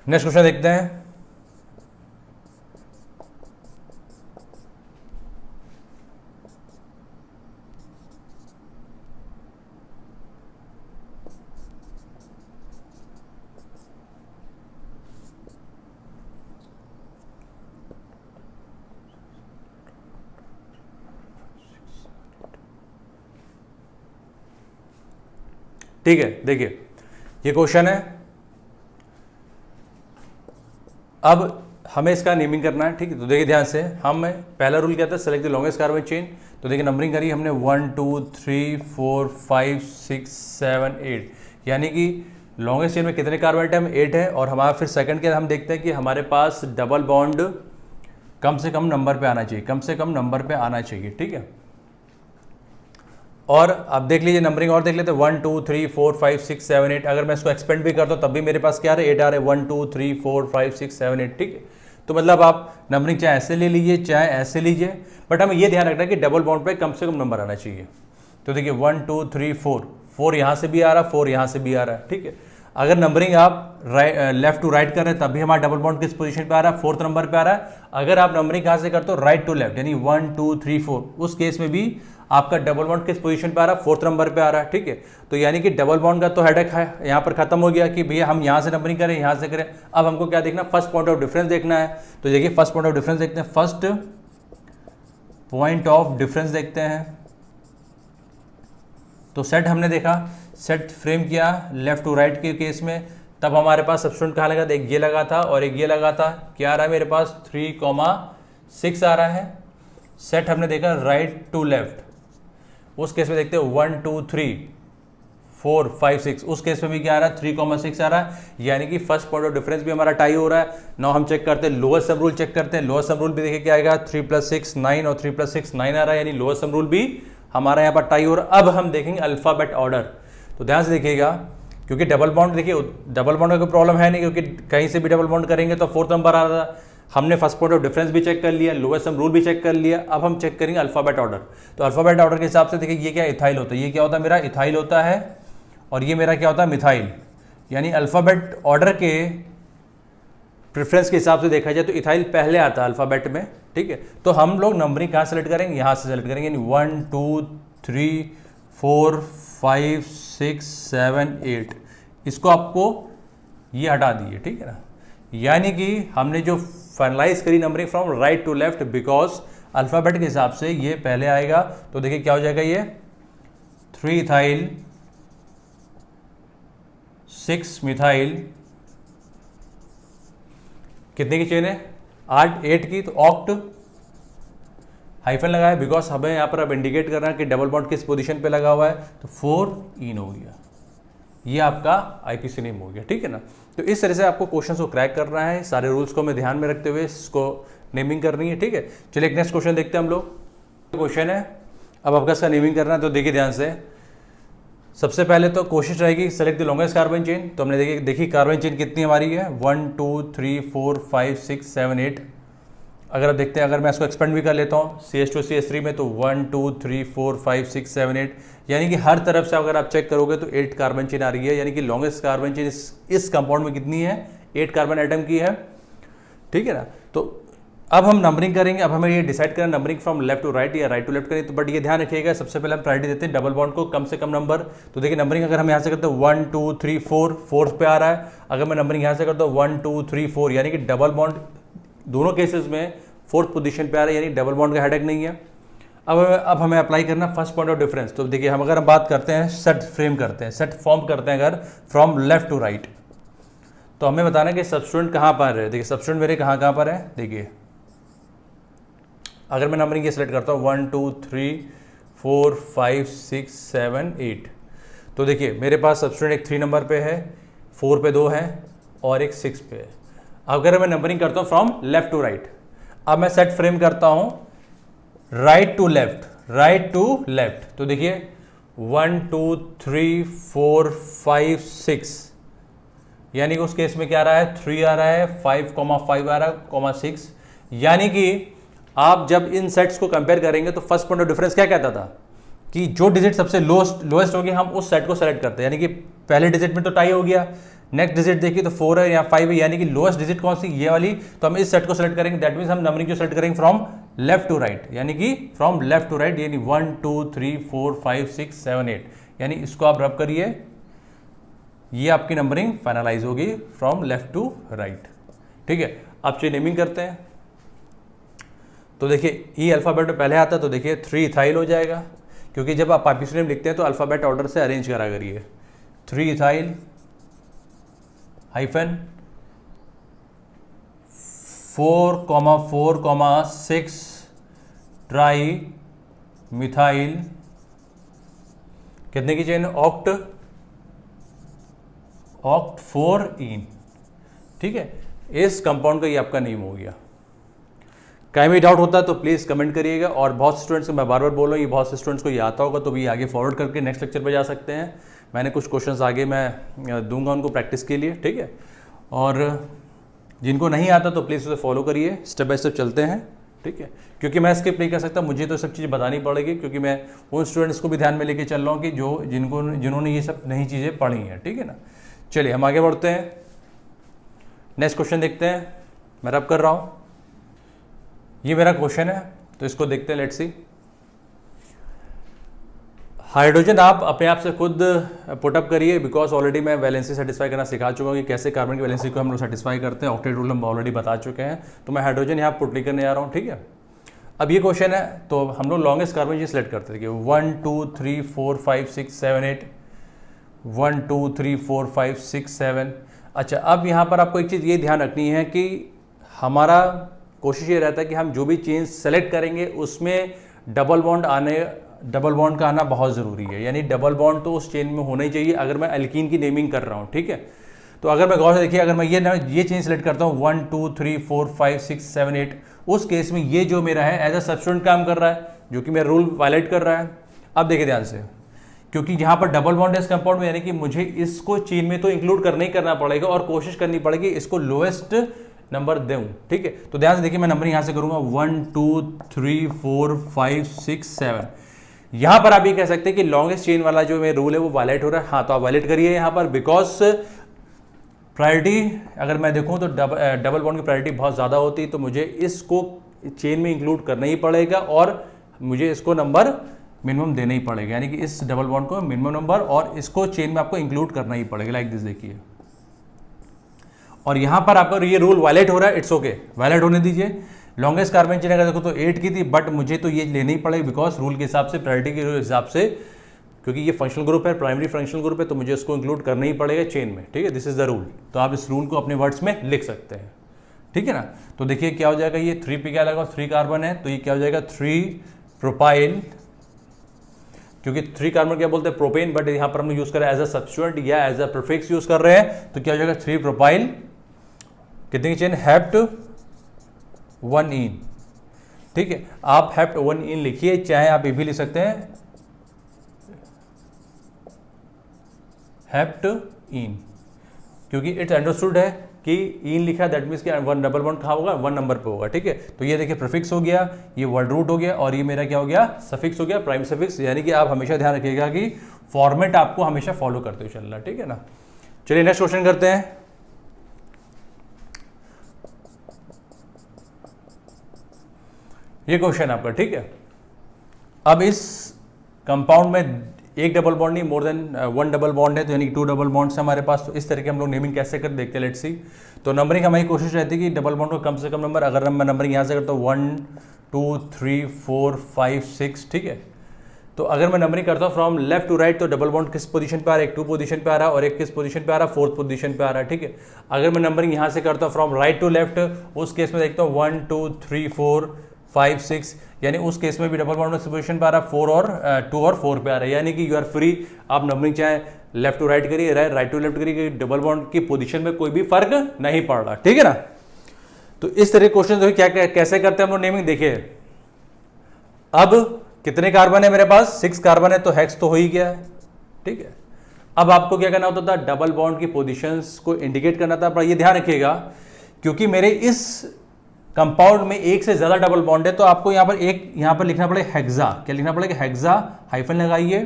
Next question देखते हैं। ठीक है, देखिए ये क्वेश्चन है। अब हमें इसका नेमिंग करना है, ठीक है। तो देखिए ध्यान से, हम पहला रूल क्या था, select the longest carbon chain. तो देखिए नंबरिंग करी हमने 1 2 3 4 5 6 7 8, यानी कि लॉन्गेस्ट चेन में कितने कार्बन आइटम 8 है। और हमारा फिर सेकंड के हम देखते हैं कि हमारे पास डबल बॉन्ड कम से कम नंबर पे आना चाहिए, कम से कम नंबर पे आना चाहिए, ठीक है। और अब देख लीजिए नंबरिंग और देख लेते हैं, 1 2 3 4 5 6 7 8। अगर मैं इसको एक्सपेंड भी करता हूँ तब भी मेरे पास क्या आ रहा है, 8 आ रहा है, 1 2 3 4 5 6 7 8, ठीक है। तो मतलब आप नंबरिंग चाहे ऐसे ले लीजिए चाहे ऐसे लीजिए, बट हमें ये ध्यान रखना है कि डबल बॉन्ड पे कम से कम नंबर आना चाहिए। तो देखिए 1 2 3 4 यहाँ से भी आ रहा है, 4 यहाँ से भी आ रहा है, ठीक है। अगर नंबरिंग आप लेफ्ट टू राइट कर रहे हैं तब भी हमारा डबल बॉन्ड किस पोजीशन पे आ रहा है, 4th नंबर पे आ रहा है। अगर आप नंबरिंग कहाँ से करते हो, राइट टू लेफ्ट, यानी 1 2 3 4, उस केस में भी आपका डबल बॉन्ड किस पोजीशन पे आ रहा है, 4th नंबर पे आ रहा है, ठीक है। तो यानी कि डबल बॉन्ड का तो हेडेक है यहाँ पर खत्म हो गया कि भैया हम यहाँ से नंबरिंग करें यहाँ से करें। अब हमको क्या देखना, फर्स्ट पॉइंट ऑफ डिफरेंस देखना है। तो देखिए फर्स्ट पॉइंट ऑफ डिफरेंस देखते हैं, फर्स्ट पॉइंट ऑफ डिफरेंस देखते हैं। तो सेट हमने देखा, सेट फ्रेम किया लेफ्ट टू राइट के केस में, तब हमारे पास सब्स्टिट्यूएंट कहाँ लगा था, एक ये लगा था और एक ये लगा था। क्या आ रहा है मेरे पास, 3,6 आ रहा है। सेट हमने देखा राइट टू लेफ्ट, उस केस में देखते हैं 1 2 3 4 5 6, उस केस में भी क्या आ रहा है, 3,6 आ रहा है। यानी कि फर्स्ट पॉइंट ऑफ डिफरेंस भी हमारा टाई हो रहा है। नाउ हम चेक करते हैं लोअर सब रूल, चेक करते हैं लोअर सब रूल भी। देखिए क्या आएगा, 3 + 6 9 और 3 + 6 9 आ रहा है, यानी लोअर सब रूल भी हमारा यहाँ पर टाई हो रहा है। अब हम देखेंगे अल्फाबेट ऑर्डर। तो ध्यान से देखिएगा, क्योंकि डबल बॉन्ड, देखिए डबल बॉन्ड का कोई प्रॉब्लम है नहीं, क्योंकि कहीं से भी डबल बॉन्ड करेंगे तो 4th नंबर आ रहा था। हमने फर्स्ट पॉइंट ऑफ डिफरेंस भी चेक कर लिया, लोअर सम रूल भी चेक कर लिया। अब हम चेक करेंगे अल्फाबेट ऑर्डर। तो अल्फाबेट ऑर्डर के हिसाब से देखिए ये क्या इथाइल होता है, ये क्या होता है मेरा इथाइल होता है, और ये मेरा क्या होता है मिथाइल। यानी अल्फाबेट ऑर्डर के प्रेफरेंस के हिसाब से देखा जाए तो इथाइल पहले आता है अल्फाबेट में, ठीक है। तो हम लोग नंबरिंग कहाँ सेलेक्ट करेंगे, यहाँ से सेलेक्ट करेंगे, यानी 1 2 3 4 5 6 7 8, इसको आपको ये हटा दिए, ठीक है ना। यानी कि हमने जो फाइनलाइज करी numbering from right to left, because alphabet के हिसाब से ये पहले आएगा। तो देखिए क्या हो जाएगा, ये 3 इथाइल 6 मिथाइल, कितने की चेन है, 8 की। तो ऑक्ट हाइफन लगाया, बिकॉज हमें यहाँ पर अब इंडिकेट करना है कि डबल बॉन्ड किस पोजीशन पे लगा हुआ है। तो 4 इन हो गया, ये आपका आईपीसी नेम हो गया, ठीक है ना। तो इस तरह से आपको क्वेश्चन को क्रैक करना है, सारे रूल्स को हमें ध्यान में रखते हुए इसको नेमिंग करनी है, ठीक है। चलिए एक नेक्स्ट क्वेश्चन देखते हैं हम लोग। क्वेश्चन है, अब आपका इसका नेमिंग करना है। तो देखिए ध्यान से, सबसे पहले तो कोशिश रहेगी select the longest carbon chain. तो हमने देखी कार्बन चेन कितनी हमारी है, 1 2 3 4 5 6 7 8। अगर आप देखते हैं, अगर मैं इसको एक्सपेंड भी कर लेता हूँ CH2 CH3 में, तो 1 2 3 4 5 6 7 8, यानी कि हर तरफ से अगर आप चेक करोगे तो 8 कार्बन चेन आ रही है। यानी कि लॉन्गेस्ट कार्बन चेन इस कंपाउंड में कितनी है, 8 कार्बन आइटम की है, ठीक है ना। तो अब हम नंबरिंग करेंगे। अब हमें ये डिसाइड करना numbering from left to right या राइट टू लेफ्ट करें। तो बट ये ध्यान रखिएगा, सबसे पहले हम प्रायोरिटी देते हैं डबल बॉन्ड को, कम से कम नंबर। तो देखिए नंबरिंग अगर हम यहाँ से करते हैं 1 2 3 4, 4th पे आ रहा है। अगर मैं नंबरिंग यहाँ से करता हूँ 1 2 3 4, यानी कि डबल बॉन्ड दोनों केसेस में 4th पोजीशन पे आ रहा है, यानी डबल बॉन्ड का हेडेक नहीं है। अब हमें अप्लाई करना फर्स्ट पॉइंट ऑफ डिफरेंस। तो देखिए हम अगर हम बात करते हैं सेट फ्रेम करते हैं, सेट फॉर्म करते हैं अगर फ्रॉम लेफ्ट टू राइट, तो हमें बताना है कि सब्स्टिट्यूएंट कहाँ पर है। देखिए सब्स्टिट्यूएंट मेरे कहाँ पर है, देखिए अगर मैं नंबरिंग ये सेलेक्ट करता हूँ 1 2 3 4 5 6 7 8, तो देखिए मेरे पास सब्स्टिट्यूएंट एक 3 नंबर पे है, 4 पे 2 है और एक 6 पे है। अगर मैं नंबरिंग करता हूँ फ्रॉम लेफ्ट टू राइट, अब मैं सेट फ्रेम करता हूँ right to left, right to left. तो देखिए 1 2 3 4 5 6, यानी कि उस केस में क्या आ रहा है, 3 आ रहा है, 5,5 आ रहा है, 6। यानी कि आप जब इन सेट्स को कंपेयर करेंगे तो फर्स्ट पॉइंट ऑफ डिफरेंस क्या कहता था कि जो डिजिट सबसे लोएस्ट होगी हम उस सेट को सेलेक्ट करते हैं। यानी कि पहले डिजिट में तो टाई हो गया, नेक्स्ट डिजिट देखिए तो 4 है, यहाँ 5 है, यानी कि लोएस्ट डिजिट कौन सी, ये वाली। तो हम इस सेट को सेलेक्ट करेंगे, दैट मीन्स हम नंबरिंग को सेलेक्ट करेंगे फ्रॉम लेफ्ट टू राइट, यानी कि फ्रॉम लेफ्ट टू राइट, यानी 1 2 3 4 5 6 7 8, यानी इसको आप रब करिए, ये आपकी नंबरिंग फाइनलाइज होगी फ्रॉम लेफ्ट टू राइट। ठीक है, अब चलिए नेमिंग करते हैं। तो देखिए ई अल्फ़ाबेट में पहले आता है, तो देखिए 3 इथाइल हो जाएगा, क्योंकि जब आप पाइपीसी नेम लिखते हैं तो अल्फ़ाबेट ऑर्डर से अरेंज करा करिए। 3 इथाइल हाइफन 4,4,6 ट्राई मिथाइल, कितने की चेन, ऑक्ट 4 इन। ठीक है, इस कंपाउंड का ये आपका नेम हो गया। कहीं भी डाउट होता है तो प्लीज़ कमेंट करिएगा, और बहुत स्टूडेंट्स को मैं बार बार बोल रहा हूँ, ये बहुत से स्टूडेंट्स को ये आता होगा तो भी आगे फॉरवर्ड करके नेक्स्ट लेक्चर पे जा सकते हैं। मैंने कुछ क्वेश्चंस आगे मैं दूंगा उनको प्रैक्टिस के लिए। ठीक है, और जिनको नहीं आता तो प्लीज़ उसे फॉलो करिए, स्टेप बाय स्टेप चलते हैं। ठीक है, क्योंकि मैं स्किप नहीं कर सकता, मुझे तो सब चीज़ें बतानी पड़ेगी, क्योंकि मैं उन स्टूडेंट्स को भी ध्यान में लेके चल रहा हूँ कि जिन्होंने ये सब नई चीज़ें पढ़ी हैं। ठीक है ना, चलिए हम आगे बढ़ते हैं, नेक्स्ट क्वेश्चन देखते हैं। मैं रब कर रहा हूँ, ये मेरा क्वेश्चन है, तो इसको देखते हैं, लेट्स सी। हाइड्रोजन आप अपने आप से खुद पुटअप करिए, बिकॉज ऑलरेडी मैं वैलेंसी सेटिस्फाई करना सिखा चुका हूँ कि कैसे कार्बन की वैलेंसी को हम लोग सेटिस्फाई करते हैं, ऑक्टेट रूल हम ऑलरेडी बता चुके हैं, तो मैं हाइड्रोजन यहाँ पुट नहीं करने आ रहा हूँ। ठीक है, अब ये क्वेश्चन है, तो हम लोग लॉन्गेस्ट कार्बन ये सिलेक्ट करते थे, 1 2 3 4 5 6 7 8, 1 2 3 4 5 6 7। अच्छा, अब यहाँ पर आपको एक चीज़ ये ध्यान रखनी है कि हमारा कोशिश ये रहता है कि हम जो भी चेन सेलेक्ट करेंगे उसमें डबल बॉन्ड का आना बहुत ज़रूरी है, यानी डबल बॉन्ड तो उस चेन में होना ही चाहिए अगर मैं एल्कीन की नेमिंग कर रहा हूँ। ठीक है, तो अगर मैं गौर से देखिए, अगर मैं ये चेन सेलेक्ट करता हूँ 1 2 3 4 5 6 7 8, उस केस में ये जो मेरा है एज अ सब्स्टिट्यूएंट काम कर रहा है, जो कि मेरा रूल वायलेट कर रहा है। अब देखिए ध्यान से, क्योंकि यहाँ पर डबल बॉन्ड है इस कंपाउंड में, यानी कि मुझे इसको चेन में तो इंक्लूड करना ही करना पड़ेगा, और कोशिश करनी पड़ेगी इसको लोएस्ट नंबर दूं। ठीक है, तो ध्यान से देखिए, मैं नंबर यहां से करूंगा 1 2 3 4 5 6 7। यहां पर आप ये कह सकते हैं कि लॉन्गेस्ट चेन वाला जो मेरा रूल है वो वायलेट हो रहा है। हाँ, तो आप वायलेट करिए यहां पर, बिकॉज प्रायोरिटी अगर मैं देखूं तो डबल बॉन्ड की प्रायोरिटी बहुत ज़्यादा होती है, तो मुझे इसको चेन में इंक्लूड करना ही पड़ेगा, और मुझे इसको नंबर मिनिमम देना ही पड़ेगा, यानी कि इस डबल बॉन्ड को मिनिमम नंबर, और इसको चेन में आपको इंक्लूड करना ही पड़ेगा, लाइक दिस। देखिए, और यहां पर आपका ये रूल वायलेट हो रहा है, इट्स ओके, वायलेट होने दीजिए। लॉन्गेस्ट कार्बन चेन अगर देखो तो 8 की थी, बट मुझे तो ये लेनी ही पड़ेगी, बिकॉज रूल के हिसाब से, प्रायोरिटी के हिसाब से, क्योंकि ये फंक्शनल ग्रुप है, प्राइमरी फंक्शनल ग्रुप है, तो मुझे इसको इंक्लूड करना ही पड़ेगा चेन में। ठीक है, दिस इज द रूल। तो आप इस रूल को अपने वर्ड्स में लिख सकते हैं। ठीक है ना, तो देखिए क्या हो जाएगा, ये 3 पे क्या लगा, 3 कार्बन है, तो ये क्या हो जाएगा 3 प्रोपाइल, क्योंकि 3 कार्बन क्या बोलते हैं, प्रोपेन, बट यहाँ पर हम यूज कर रहे हैं एज अ सब्स्टिट्यूएंट या एज अ प्रीफिक्स यूज कर रहे हैं, तो क्या हो जाएगा 3 प्रोपाइल, कितनी की चेन, हेप्ट 1 इन। ठीक है, आप हेप्ट 1 इन लिखिए, चाहे आप ये भी लिख सकते हैं हेप्ट इन, क्योंकि इट्स अंडरस्टूड है कि इन लिखा, दैट मीन्स कि 1 डबल बॉन्ड कहाँ होगा, 1 नंबर पे होगा। ठीक है, तो ये देखिए प्रीफिक्स हो गया, ये वर्ड रूट हो गया, और ये मेरा क्या हो गया, सफिक्स हो गया, प्राइम सफिक्स। यानी कि आप हमेशा ध्यान रखिएगा कि फॉर्मेट आपको हमेशा फॉलो करते हुए चलना। ठीक है ना, चलिए नेक्स्ट क्वेश्चन करते हैं। ये क्वेश्चन आपका, ठीक है। अब इस कंपाउंड में एक डबल बॉन्ड नहीं, मोर देन 1 डबल बॉन्ड है, तो यानी 2 डबल बॉन्ड्स है हमारे पास। तो इस तरीके हम लोग नेमिंग कैसे कर देखते हैं, लेट्स सी। तो नंबरिंग हमारी कोशिश रहती है कि डबल बॉन्ड को कम से कम नंबर, अगर मैं नंबरिंग यहाँ से करता हूँ 1 2 3 4 5 6, ठीक है। तो अगर मैं नंबरिंग करता हूँ फ्रॉम लेफ्ट टू राइट, तो डबल बॉन्ड किस पोजीशन पे आ रहा है, एक 2 पोजीशन पे आ रहा है, और एक किस पोजीशन पे आ रहा है, 4th पोजीशन पे आ रहा है। ठीक है, अगर मैं नंबरिंग यहाँ से करता हूँ फ्रॉम राइट टू लेफ्ट, उस केस में देखता हूँ 1 2 3 4 5 6, यानी उस केस में भी डबल बॉन्ड पोजीशन पे आ रहा है 4 और 2 और 4 पे आ रहा है, यानी कि यू आर फ्री। आप नंबरिंग चाहे लेफ्ट टू राइट करिए, राइट टू लेफ्ट करिए, डबल बॉन्ड की पोजीशन में कोई भी फर्क नहीं पड़ रहा। ठीक है ना, तो इस तरह क्वेश्चन जो क्या कैसे करते हैं हम लोग नेमिंग, देखिए अब कितने कार्बन है मेरे पास, 6 कार्बन है, तो हेक्स तो हो ही गया है। ठीक है, अब आपको क्या करना होता था, डबल बॉन्ड की पोजीशंस को इंडिकेट करना था, पर ये ध्यान रखिएगा क्योंकि मेरे इस कंपाउंड में एक से ज्यादा डबल बॉन्ड है, तो आपको यहां पर यहां पर लिखना पड़ेगा हेक्सा। क्या लिखना पड़ेगा, हेक्सा, हाइफन लगाइए,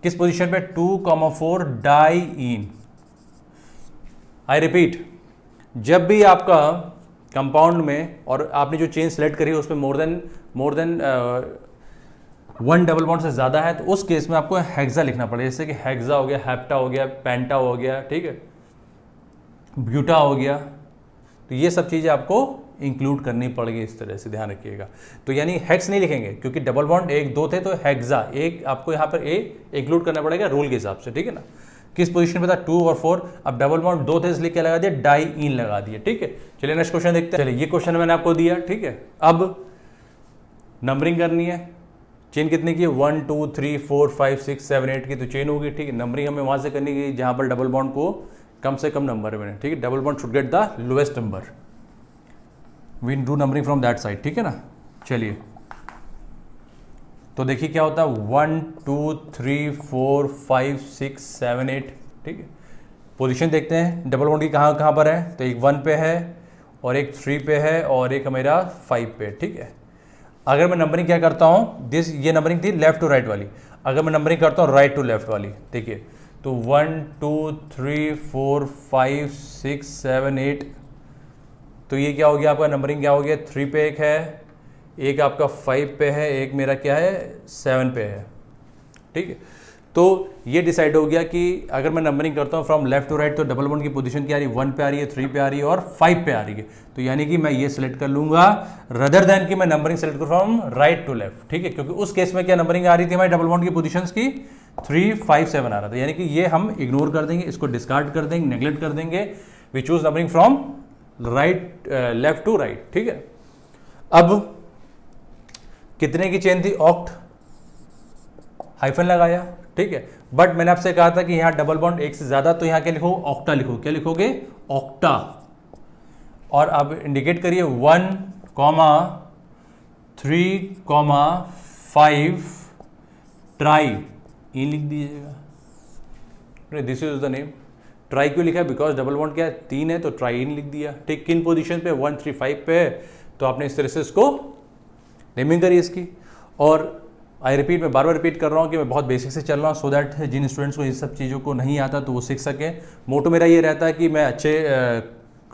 किस पोजीशन पे, 2,4 डाई इन। आई रिपीट, जब भी आपका कंपाउंड में और आपने जो चेन सेलेक्ट करी है उसमें more than one double bond से ज़्यादा है, तो उस केस में आपको हेक्सा लिखना पड़ेगा। जैसे कि हेक्सा हो गया, हेप्टा हो गया, पेंटा हो गया, ठीक है, ब्यूटा हो गया, तो ये सब चीज़ें आपको इंक्लूड करनी पड़ेगी। इस तरह से ध्यान रखिएगा। तो यानी हेक्स नहीं लिखेंगे क्योंकि डबल बॉन्ड 1 2 थे, तो हेक्सा एक आपको यहाँ पर ए इंक्लूड करना पड़ेगा रूल के हिसाब से, ठीक है ना। किस पोजीशन पे था 2 और 4, अब डबल बॉन्ड 2 थे इसलिए क्या लगा दिया, डाई इन लगा दिया, ठीक है। चलिए नेक्स्ट क्वेश्चन देखते हैं। चलिए ये क्वेश्चन मैंने आपको दिया, ठीक है। अब नंबरिंग करनी है, चेन कितने की है, 1 2 3 4 5 6 7 8 की तो चेन होगी, ठीक है। नंबरिंग हमें वहां से करनी है जहां पर डबल बॉन्ड को कम से कम नंबर में, ठीक है। Double bond should get the lowest number, we do numbering from that side, ठीक है ना। चलिए तो देखिए क्या होता है, 1 2 3 4 5 6 7 8, ठीक है। पोजीशन देखते हैं डबल बॉन्ड की कहाँ कहाँ पर है, तो एक 1 पे है और एक 3 पे है और एक मेरा 5 पे, ठीक है। अगर मैं नंबरिंग क्या करता हूँ, ये नंबरिंग थी लेफ्ट टू राइट वाली, अगर मैं नंबरिंग करता हूँ राइट टू लेफ्ट वाली, देखिए तो 1 2 3 4 5 6 7 8, तो ये क्या हो गया आपका नंबरिंग, क्या हो गया, 3 पे एक है, एक आपका 5 पे है, एक मेरा क्या है 7 पे है, ठीक है। तो ये डिसाइड हो गया कि अगर मैं नंबरिंग करता हूँ फ्रॉम लेफ्ट टू राइट तो डबल बॉन्ड की पोजीशन क्या आ रही है, 1 पे आ रही है, 3 पे आ रही है और 5 पे आ रही है। तो यानी कि मैं ये सिलेक्ट कर लूंगा रदर देन कि मैं नंबरिंग सेलेक्ट करूँ फ्रॉम राइट टू लेफ्ट, ठीक है। क्योंकि उस केस में क्या नंबरिंग आ रही थी हमारी डबल बॉन्ड की पोजीशंस की 3 5 7 आ रहा था, यानी कि ये हम इग्नोर कर देंगे, इसको डिस्कार्ड कर देंगे, नेग्लेक्ट कर देंगे। We choose numbering from right left to right, ठीक है। अब कितने की चेन थी, ऑक्ट, हाइफन लगाया, ठीक है। बट मैंने आपसे कहा था कि यहां डबल बॉन्ड एक से ज्यादा, तो यहां क्या लिखो, ऑक्टा लिखो, क्या लिखोगे, ऑक्टा। और अब इंडिकेट करिए 1 3 5 ट्राई, इन लिख दीजिएगा, this is the name. Try क्यों लिखा है, बिकॉज डबल बॉन्ड क्या है 3 है, तो ट्राई इन लिख दिया, ठीक। किन पोजीशन पे, 1 3 5 पे है, तो आपने इस तरह से इसको नेमिंग करी इसकी। और आई रिपीट, मैं बार बार रिपीट कर रहा हूँ कि मैं बहुत बेसिक से चल रहा हूँ, सो दैट जिन स्टूडेंट्स को इन सब चीज़ों को नहीं आता तो वो सीख सकें। मोटो मेरा ये रहता है कि मैं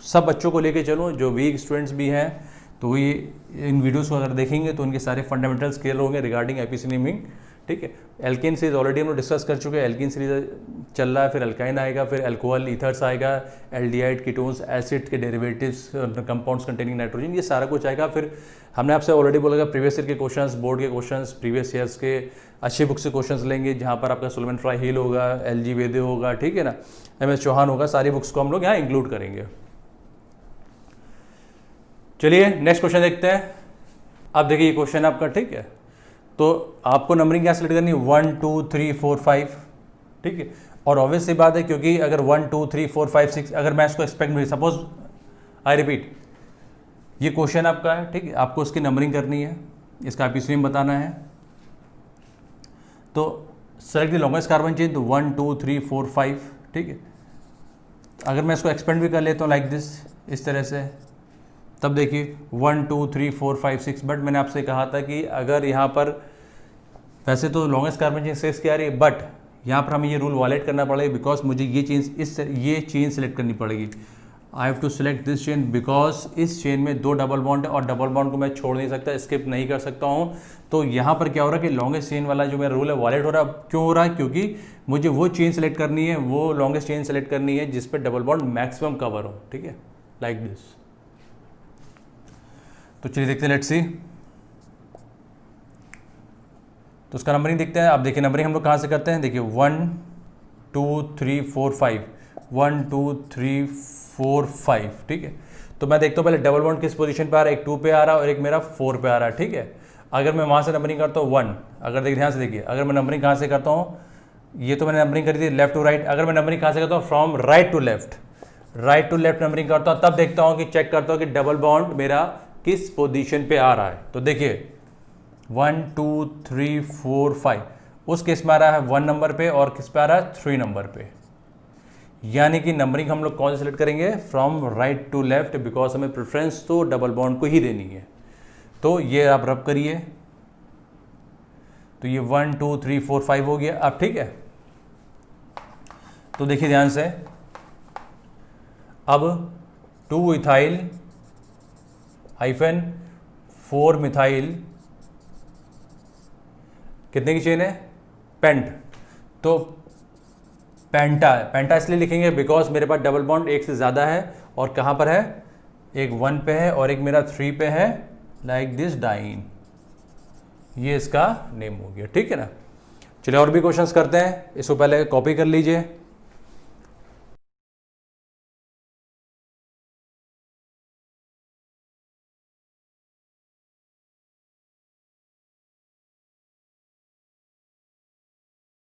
सब बच्चों को लेके चलूँ, जो वीक स्टूडेंट्स भी हैं तो ये इन वीडियोस को अगर देखेंगे तो उनके सारे फंडामेंटल्स क्लियर होंगे रिगार्डिंग एपीसी नेमिंग, ठीक है। एल्केन सीरीज ऑलरेडी हम लोग डिस्कस कर चुके हैं, एल्केन सीरीज चल रहा है, फिर अल्काइन आएगा, फिर अल्कोहल ईथर्स आएगा, एल्डिहाइड, कीटोन्स, एसिड के डेरिवेटिव्स, कंपाउंड्स कंटेनिंग नाइट्रोजन, ये सारा कुछ आएगा। फिर हमने आपसे ऑलरेडी बोला प्रीवियस ईयर के क्वेश्चंस, बोर्ड के क्वेश्चंस, प्रीवियस ईयर्स के अच्छे बुक से क्वेश्चंस लेंगे, जहाँ पर आपका सुलेमान फ्राई हिल होगा, एलजी वेदे होगा, ठीक है ना, एमएस चौहान होगा, सारी बुक्स को हम लोग यहाँ इंक्लूड करेंगे। चलिए नेक्स्ट क्वेश्चन देखते हैं। अब देखिए ये क्वेश्चन आपका, ठीक है। तो आपको नंबरिंग क्या सेलेक्ट करनी है, 1 2 3 4 5, ठीक है। और ऑब्वियस सी बात है क्योंकि अगर 1 2 3 4 5 6 अगर मैं इसको एक्सपेक्ट नहीं, सपोज आई रिपीट ये क्वेश्चन आपका है, ठीक है, आपको इसकी नंबरिंग करनी है, इसका एपीसी बताना है, तो select the longest carbon chain, तो 1 2 3 4 5, ठीक है। अगर मैं इसको एक्सपेंड भी कर लेता हूँ लाइक दिस, इस तरह से, तब देखिए 1 2 3 4 5 6, बट मैंने आपसे कहा था कि अगर यहाँ पर वैसे तो लॉन्गेस्ट कार्बन चेन 6 की आ रही है, बट यहाँ पर हमें ये रूल वायलेट करना पड़ेगा, बिकॉज मुझे ये चेन सेलेक्ट करनी पड़ेगी। I have to select this chain because इस चेन में 2 डबल बॉन्ड है और डबल बॉन्ड को मैं छोड़ नहीं सकता, स्किप नहीं कर सकता हूँ। तो यहाँ पर क्या हो रहा है कि लॉन्गेस्ट चेन वाला जो मेरा रूल है वायलेट हो रहा है। क्यों हो रहा है, क्योंकि मुझे वो चेन सेलेक्ट करनी है, वो लॉन्गेस्ट चेन सेलेक्ट करनी है जिस पर डबल बॉन्ड मैक्सिमम कवर हो, ठीक है, लाइक दिस। तो चलिए देखते हैं, लेट्स सी। तो उसका नंबरिंग देखते हैं। अब देखिए नंबरिंग हम लोग कहाँ से करते हैं, देखिए 1 2 3 4 5, 1 2 3 4 5, ठीक है। तो मैं देखता हूँ पहले डबल बॉन्ड किस पोजीशन पे आ रहा है, एक 2 पे आ रहा है और एक मेरा 4 पे आ रहा है, ठीक है। अगर मैं वहाँ से नंबरिंग करता हूँ 1, अगर देखिए ध्यान से देखिए, अगर मैं नंबरिंग कहाँ से करता हूँ, ये तो मैंने नंबरिंग करी थी लेफ्ट टू राइट, अगर मैं नंबरिंग कहाँ से करता हूँ, from right to left numbering करता हूँ, तब देखता हूँ कि चेक करता हूँ कि डबल बॉन्ड मेरा किस पोजीशन पे आ रहा है। तो देखिए 1 2 3 4 5, उस केस में आ रहा है 1 नंबर पे और किस पे आ रहा है 3 नंबर पे, यानी कि नंबरिंग हम लोग कौन से सेलेक्ट करेंगे, from right to left, because हमें प्रेफरेंस तो डबल बॉन्ड को ही देनी है। तो ये आप रब करिए, तो ये 1 2 3 4 5 हो गया। अब ठीक है, तो देखिए ध्यान से, अब 2 इथाइल हाइफन 4 मिथाइल कितने की चेन है, पेंट, तो पेंटा इसलिए लिखेंगे बिकॉज मेरे पास डबल बॉन्ड एक से ज़्यादा है, और कहाँ पर है, एक 1 पे है और एक मेरा 3 पे है, लाइक दिस डाइन, ये इसका नेम हो गया। ठीक है ना। चलिए और भी क्वेश्चंस करते हैं, इसको पहले कॉपी कर लीजिए।